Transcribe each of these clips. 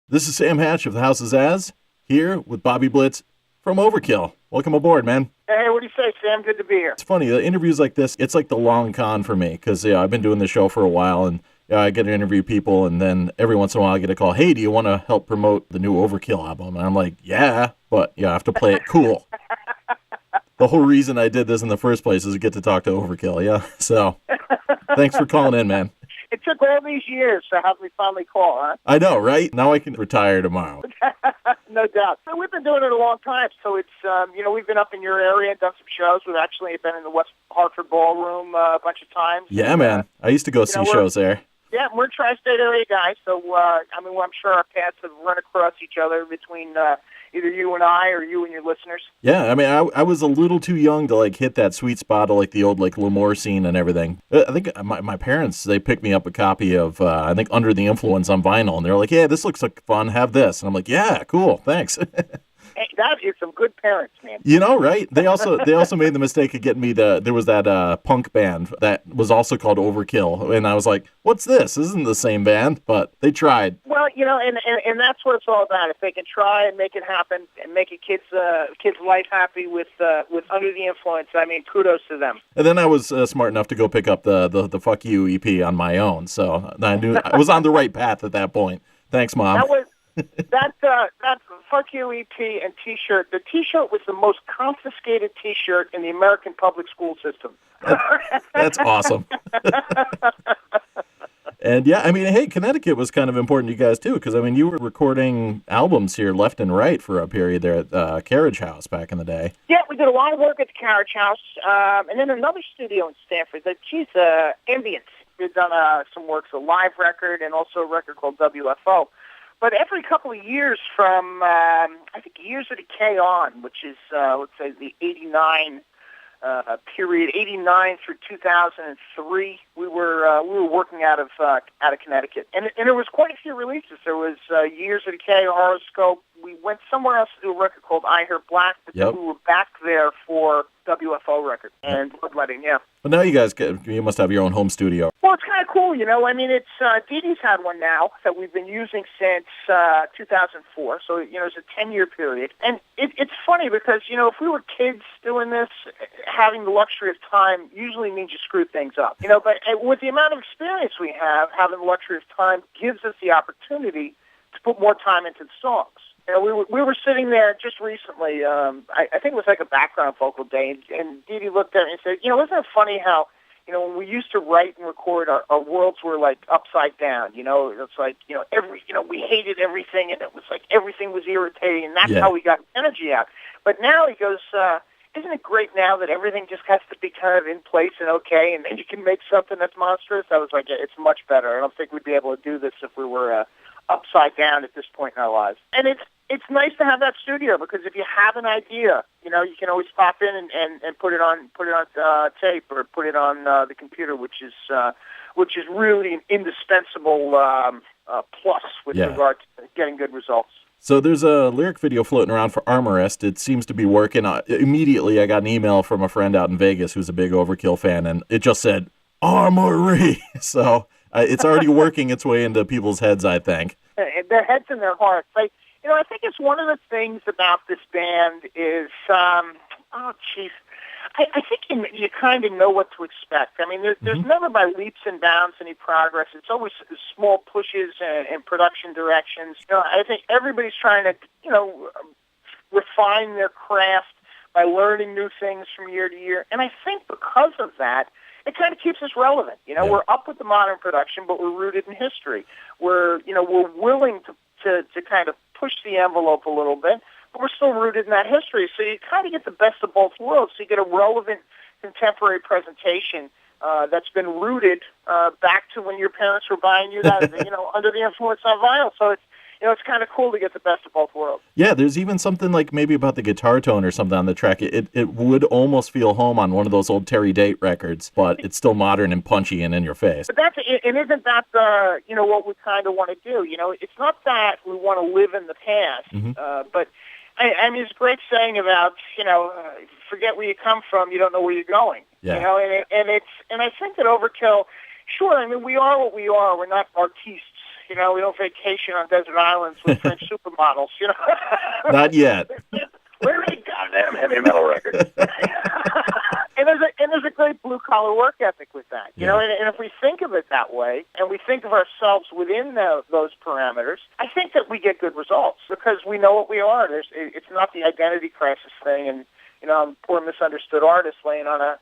This is Sam Hatch of the House of Zazz, here with Bobby Blitz from Overkill. Welcome aboard, man. Hey, what do you say, Sam? Good to be here. It's funny, the interviews like this, it's like the long con for me, because I've been doing the show for a while, and I get to interview people, and then every once in a while I get a call, hey, do you want to help promote the new Overkill album? And I'm like, yeah, but I have to play it cool. The whole reason I did this in the first place is to get to talk to Overkill, yeah? So, thanks for calling in, man. It took all these years to have me finally call, huh? I know, right? Now I can retire tomorrow. No doubt. So we've been doing it a long time. So it's, we've been up in your area and done some shows. We've actually been in the West Hartford Ballroom a bunch of times. Yeah, man. I used to go see shows there. Yeah, we're tri-state area guys. So, I'm sure our paths have run across each other between either you and I or you and your listeners. Yeah, I mean, I was a little too young to, hit that sweet spot of, the old, Lemoore scene and everything. I think my parents, they picked me up a copy of, Under the Influence on vinyl, and they're like, yeah, this looks like fun, have this. And I'm like, yeah, cool, thanks. Hey, that is some good parents, man. You know, right? They also made the mistake of getting me there was that punk band that was also called Overkill, and I was like, what's this? This isn't the same band, but they tried. Well, and that's what it's all about. If they can try and make it happen and make a kid's life happy with Under the Influence, kudos to them. And then I was smart enough to go pick up the Fuck You EP on my own, so I knew I was on the right path at that point. Thanks, Mom. That Fuck You EP and T-shirt. The T-shirt was the most confiscated T-shirt in the American public school system. That's awesome. And yeah, hey, Connecticut was kind of important to you guys too, because you were recording albums here left and right for a period there at Carriage House back in the day. Yeah, we did a lot of work at the Carriage House, and then another studio in Stamford. Ambience. We've done some work, a live record, and also a record called W.F.O. But every couple of years from, Years of Decay on, which is, let's say, the 89 period, 89 through 2003, we were working out of Connecticut. And there was quite a few releases. There was Years of Decay, Horoscope. We went somewhere else to do a record called I Hear Black, but yep. We were back there for W.F.O. record and Bloodletting, yeah. But now you must have your own home studio. Well, it's kind of cool, it's, Dee Dee's had one now that we've been using since 2004, so, it's a 10-year period. And it's funny because, if we were kids doing this, having the luxury of time usually means you screw things up, but with the amount of experience we have, having the luxury of time gives us the opportunity to put more time into the songs. We were sitting there just recently, I think it was like a background vocal day, and Dee Dee looked at me and said, isn't it funny how, when we used to write and record, our worlds were like upside down, it's like, we hated everything, and it was like everything was irritating, and that's how we got energy out. But now he goes, isn't it great now that everything just has to be kind of in place and okay, and then you can make something that's monstrous? I was like, it's much better. I don't think we'd be able to do this if we were upside down at this point in our lives. And it's nice to have that studio because if you have an idea, you can always pop in and put it on tape or put it on the computer, which is really an indispensable plus with regard to getting good results. So there's a lyric video floating around for Armorist. It seems to be working. Immediately, I got an email from a friend out in Vegas who's a big Overkill fan, and it just said, Armory! So it's already working its way into people's heads, I think. Their heads and their hearts. I think it's one of the things about this band is, I think you kind of know what to expect. There's never by leaps and bounds any progress. It's always small pushes and production directions. I think everybody's trying to, refine their craft by learning new things from year to year. And I think because of that, it kind of keeps us relevant. We're up with the modern production, but we're rooted in history. We're willing to kind of push the envelope a little bit, but we're still rooted in that history. So you kind of get the best of both worlds. So you get a relevant contemporary presentation that's been rooted back to when your parents were buying you that, Under the Influence on vinyl. So it's kind of cool to get the best of both worlds. Yeah, there's even something like maybe about the guitar tone or something on the track. It would almost feel home on one of those old Terry Date records, but it's still modern and punchy and in your face. But isn't that what we kind of want to do? It's not that we want to live in the past, but it's a great saying about, forget where you come from, you don't know where you're going. Yeah. And I think that Overkill, sure, we are what we are. We're not artistes. You know, we don't vacation on desert islands with French supermodels. You know, Not yet. Where are they goddamn heavy metal records? And there's a great blue collar work ethic with that, you know. And if we think of it that way, and we think of ourselves within those parameters, I think that we get good results because we know what we are. It's not the identity crisis thing, and you know, I'm a poor misunderstood artist laying on a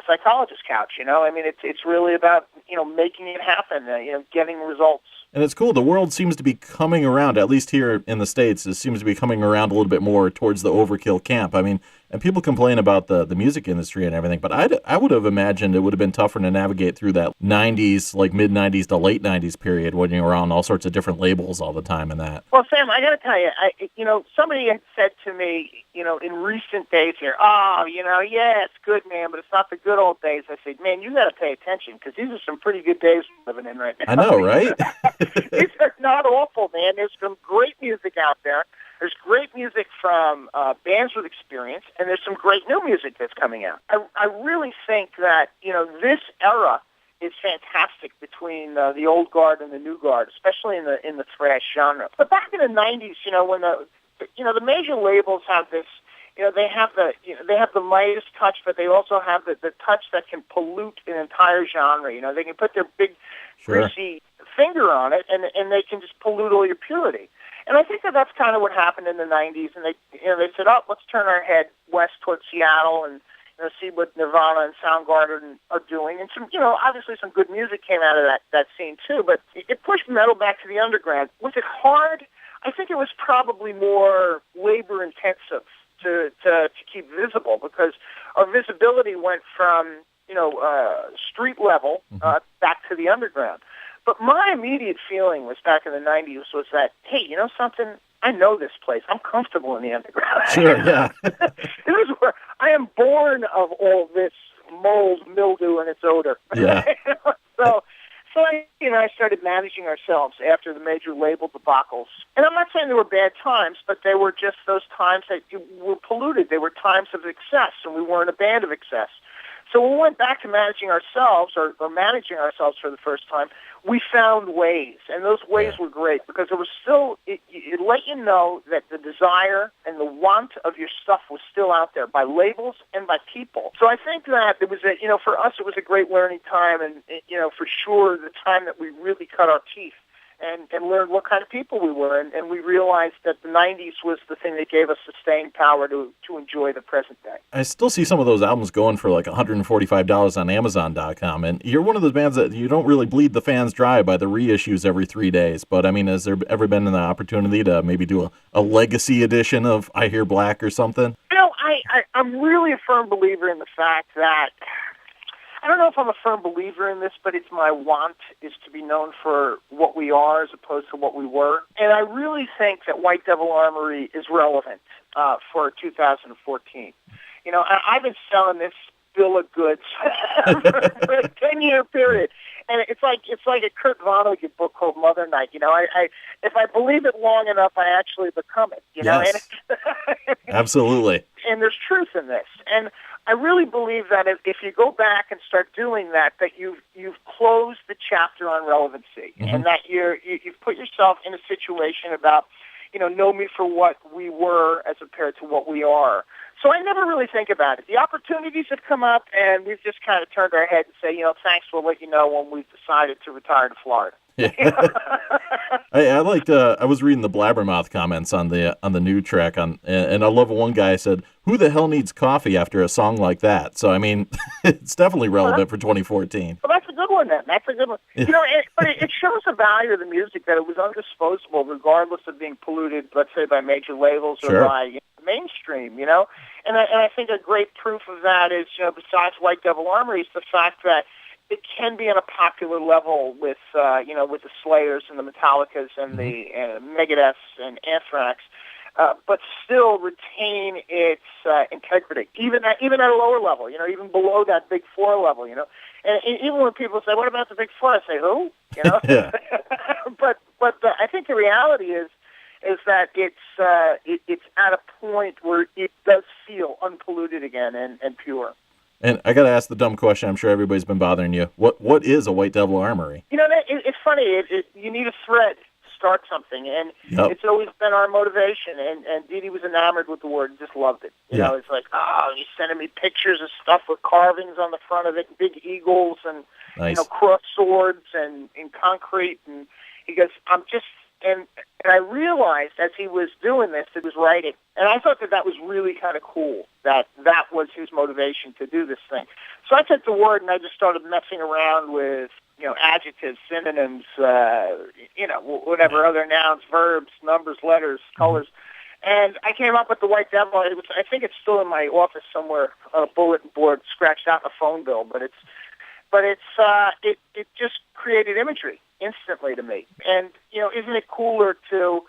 psychologist's couch. You know, I mean, it's really about, you know, making it happen. You know, getting results. And it's cool. The world seems to be coming around, at least here in the States, it seems to be coming around a little bit more towards the Overkill camp. I mean, and people complain about the music industry and everything, but I would have imagined it would have been tougher to navigate through that 90s, like mid-90s to late 90s period when you were on all sorts of different labels all the time and that. Well, Sam, I got to tell you, you know, somebody had said to me, you know, in recent days here, oh, you know, yeah, it's good, man, but it's not the good old days. I said, man, you got to pay attention because these are some pretty good days we're living in right now. I know, right? These are not awful, man. There's some great music out there. There's great music from bands with experience, and there's some great new music that's coming out. I really think that, you know, this era is fantastic between the old guard and the new guard, especially in the thrash genre. But back in the '90s, you know, when the major labels have this, you know, they have the Midas touch, but they also have the touch that can pollute an entire genre. You know, they can put their big, greasy finger on it, and they can just pollute all your purity. And I think that's kind of what happened in the '90s. And they said, oh, let's turn our head west towards Seattle and, you know, see what Nirvana and Soundgarden are doing. And some, you know, obviously some good music came out of that scene too. But it pushed metal back to the underground. Was it hard? I think it was probably more labor intensive to keep visible because our visibility went from, you know, street level back to the underground. But my immediate feeling was back in the '90s was that, hey, you know something? I know this place. I'm comfortable in the underground. Sure, yeah. This is where I am born of all this mold, mildew, and its odor. Yeah. So I started managing ourselves after the major label debacles. And I'm not saying they were bad times, but they were just those times that were polluted. They were times of excess, and we weren't a band of excess. So when we went back to managing ourselves or managing ourselves for the first time, we found ways, and those ways were great because it was still, it let you know that the desire and the want of your stuff was still out there by labels and by people. So I think that it was for us, it was a great learning time, and, you know, for sure the time that we really cut our teeth and learned what kind of people we were. And we realized that the 90s was the thing that gave us the staying power to enjoy the present day. I still see some of those albums going for like $145 on Amazon.com. And you're one of those bands that you don't really bleed the fans dry by the reissues every 3 days. But, I mean, has there ever been an opportunity to maybe do a legacy edition of I Hear Black or something? You know, I'm really a firm believer in the fact that, I don't know if I'm a firm believer in this, but it's my want is to be known for what we are as opposed to what we were. And I really think that White Devil Armory is relevant for 2014. You know, I've been selling this bill of goods for a 10-year period. And it's like a Kurt Vonnegut book called Mother Night. You know, I if I believe it long enough, I actually become it. You know, yes. Absolutely. And there's truth in this. And I really believe that if you go back and start doing that you've closed the chapter on relevancy, and that you've put yourself in a situation about, you know me for what we were as compared to what we are. So I never really think about it. The opportunities have come up, and we've just kind of turned our head and say, you know, thanks, we'll let you know when we've decided to retire to Florida. Yeah. I liked. I was reading the Blabbermouth comments on the new track and I love one guy said, "Who the hell needs coffee after a song like that?" So I mean, it's definitely relevant for 2014. Well, that's a good one then. That's a good one. You know, but it shows the value of the music that it was undisposable, regardless of being polluted, let's say, by major labels or by mainstream. You know, and I think a great proof of that is, you know, besides White Devil Armory, is the fact that it can be on a popular level with with the Slayers and the Metallicas and the Megadeths and Anthrax, but still retain its integrity, even at a lower level, you know, even below that Big Four level, you know. And even when people say, "What about the Big Four?" I say, "Who?" You know. But I think the reality is that it's at a point where it does feel unpolluted again and pure. And I got to ask the dumb question. I'm sure everybody's been bothering you. What is a White Devil Armory? You know, it's funny. You need a thread to start something, and it's always been our motivation. And Dee Dee was enamored with the word and just loved it. You know, it's like, oh, he's sending me pictures of stuff with carvings on the front of it, big eagles and cross swords and in concrete. And he goes, and I realized as he was doing this, he was writing. And I thought that was really kind of cool, that was his motivation to do this thing. So I took the word and I just started messing around with, adjectives, synonyms, whatever other nouns, verbs, numbers, letters, colors. And I came up with the White Devil. I think it's still in my office somewhere on a bulletin board, scratched out in a phone bill, but it just created imagery instantly to me. And, isn't it cooler to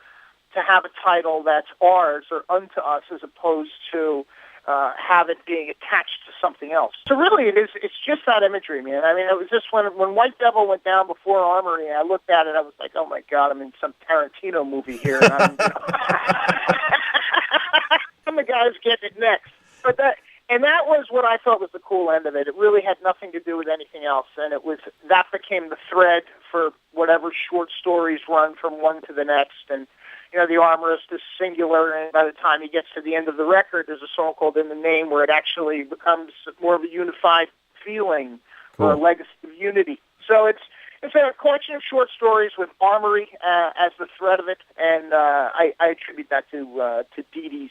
have a title that's ours or unto us as opposed to have it being attached to something else? So really it's just that imagery, man. I mean, it was just when White Devil went down before Armory, I looked at it, I was like, oh my God, I'm in some Tarantino movie here. And I'm the guy who's getting it next. But that was what I thought was the cool end of it. It really had nothing to do with anything else, and that became the thread for whatever short stories run from one to the next. And the Armorist is singular, and by the time he gets to the end of the record, there's a song called "In the Name" where it actually becomes more of a unified feeling or a legacy of unity. So it's a collection of short stories with Armory as the thread of it, and I attribute that to Dee Dee's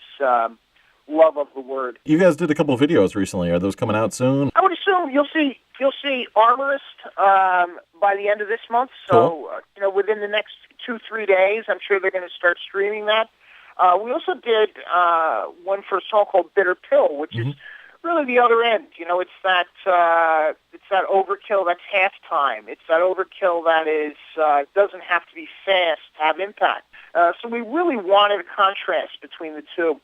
love of the word. You guys did a couple of videos recently. Are those coming out soon? I would assume you'll see Armorist by the end of this month. So within the next 2-3 days, I'm sure they're going to start streaming that. We also did one for a song called Bitter Pill, which is really the other end. It's that overkill that's halftime. It's that overkill that is doesn't have to be fast to have impact. So we really wanted a contrast between the two.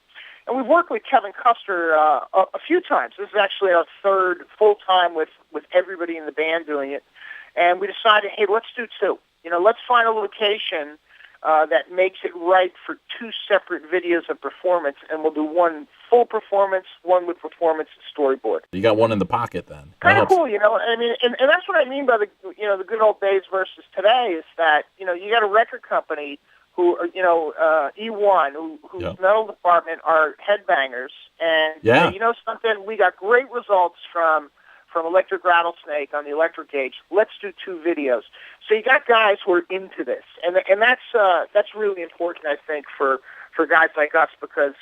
And we've worked with Kevin Custer a few times. This is actually our third full time with everybody in the band doing it. And we decided, hey, let's do two. Let's find a location that makes it right for two separate videos of performance, and we'll do one full performance, one with performance and storyboard. You got one in the pocket then. Kind of cool, I mean, and that's what I mean by the good old days versus today is that, you got a record company who are, E1, whose metal department are headbangers. And, something, we got great results from Electric Rattlesnake on the electric gauge. Let's do two videos. So you got guys who are into this. And that's really important, I think, for guys like us because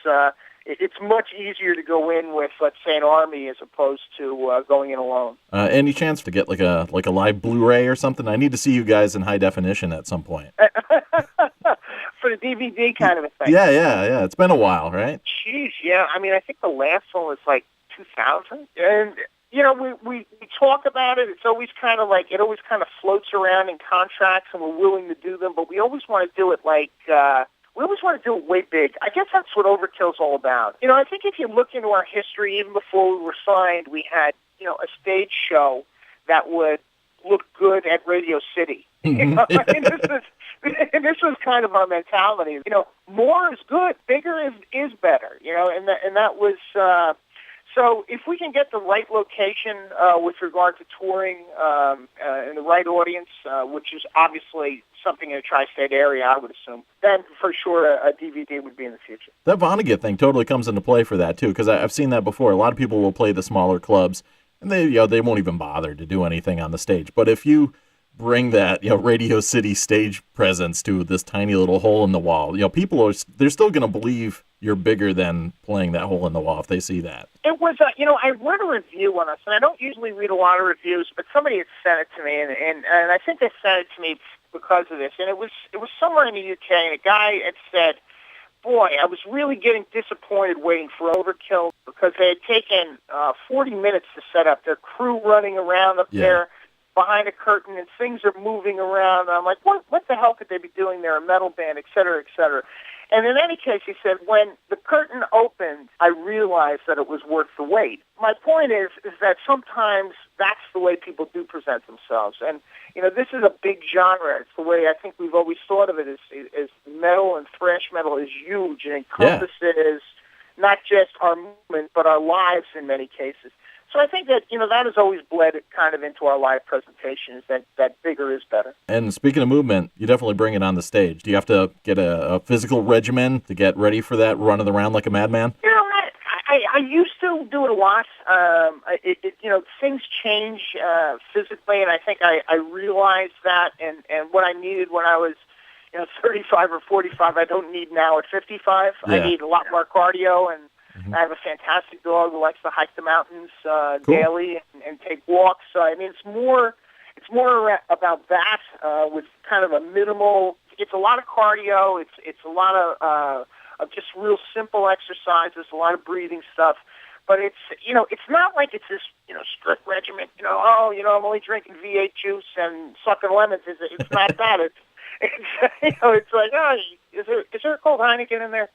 it's much easier to go in with, let's say, an army as opposed to going in alone. Any chance to get like a live Blu-ray or something? I need to see you guys in high definition at some point. For the DVD kind of a thing. Yeah. It's been a while, right? Jeez, yeah. I mean, I think the last one was like 2000. And, we talk about it. It's always kind of like, it always kind of floats around in contracts and we're willing to do them, but we always want to do it like, we always want to do it way big. I guess that's what Overkill's all about. I think if you look into our history, even before we were signed, we had, a stage show that would look good at Radio City. I mean, this was kind of our mentality. More is good, bigger is better. And that was. So if we can get the right location with regard to touring and the right audience, which is obviously something in a tri-state area, I would assume, then for sure a DVD would be in the future. That Vonnegut thing totally comes into play for that, too, because I've seen that before. A lot of people will play the smaller clubs, and they won't even bother to do anything on the stage. But if you bring that Radio City stage presence to this tiny little hole in the wall, people they're still going to believe you're bigger than playing that hole in the wall if they see that. It was I read a review on us, and I don't usually read a lot of reviews, but somebody had sent it to me, and I think they sent it to me because of this, and it was somewhere in the UK, and a guy had said, boy, I was really getting disappointed waiting for Overkill because they had taken 40 minutes to set up. Their crew running around up there behind a curtain, and things are moving around. And I'm like, what the hell could they be doing there, a metal band, et cetera, et cetera. And in any case, he said, when the curtain opened, I realized that it was worth the wait. My point is that sometimes that's the way people do present themselves. And, this is a big genre. It's the way I think we've always thought of it is metal and thrash metal is huge and encompasses not just our movement, but our lives in many cases. So I think that, that has always bled kind of into our live presentations, that bigger is better. And speaking of movement, you definitely bring it on the stage. Do you have to get a physical regimen to get ready for that, running around like a madman? I used to do it a lot. Things change physically, and I think I realized that, and what I needed when I was 35 or 45, I don't need now at 55. Yeah. I need a lot more cardio, and I have a fantastic dog who likes to hike the mountains daily and take walks. So I mean, it's more about that with kind of a minimal. It's a lot of cardio. It's a lot of just real simple exercises, a lot of breathing stuff. But it's not like it's this strict regimen. I'm only drinking V8 juice and sucking lemons. It's not that. It's like, is there a cold Heineken in there?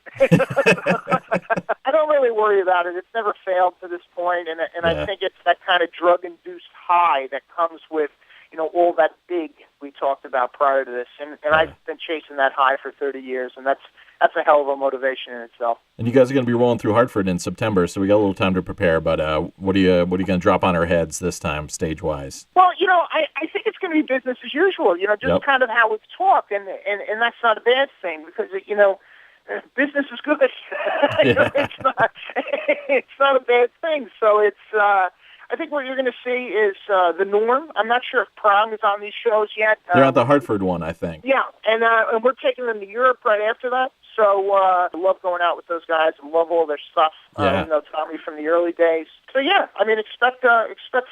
I don't really worry about it. It's never failed to this point, and I think it's that kind of drug-induced high that comes with, all that big we talked about prior to this, and I've been chasing that high for 30 years, and that's a hell of a motivation in itself. And you guys are going to be rolling through Hartford in September, so we got a little time to prepare. But what are you going to drop on our heads this time, stage-wise? Well, I think it's going to be business as usual. Just kind of how it's talked, and that's not a bad thing because business is good. It's not a bad thing. So it's. I think what you're going to see is the norm. I'm not sure if Prong is on these shows yet. They're at the Hartford one, I think. Yeah, and we're taking them to Europe right after that. So I love going out with those guys. I love all their stuff. Tommy from the early days. So yeah, I mean, expect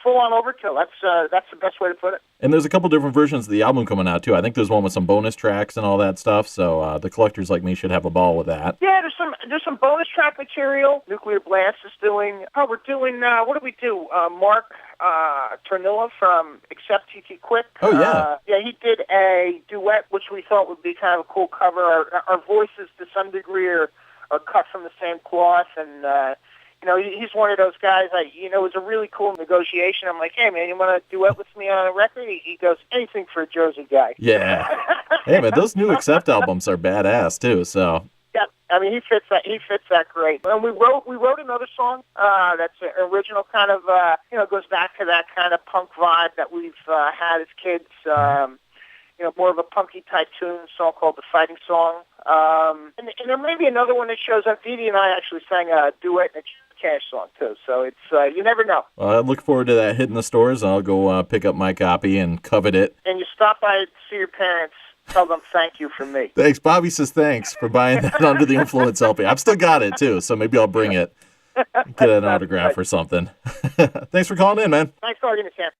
full-on Overkill. That's the best way to put it. And there's a couple different versions of the album coming out too. I think there's one with some bonus tracks and all that stuff. So the collectors like me should have a ball with that. Yeah, there's some bonus track material. Nuclear Blast is doing. We're doing. What did we do? Mark Tornilla from Accept TT Quick. Oh yeah. He did a duet, which we thought would be kind of a cool cover. Our voices, to some degree, are cut from the same cloth, and he's one of those guys. It was a really cool negotiation. I'm like, hey man, you want to duet with me on a record? He goes, anything for a Jersey guy. Yeah. Hey man, those new Accept albums are badass too. So. Yeah, I mean he fits that great. And we wrote another song that's an original kind of goes back to that kind of punk vibe that we've had as kids. More of a punky type tune, song called The Fighting Song. And there may be another one that shows up. Dee Dee and I actually sang a duet and a Cash song too. So it's you never know. Well, I look forward to that hitting the stores. I'll go pick up my copy and covet it. And you stop by to see your parents. Tell them thank you from me. Thanks. Bobby says thanks for buying that Under the Influence LP. I've still got it, too, so maybe I'll bring it. Get an autograph or something. Thanks for calling in, man. Nice talking to you, Sam.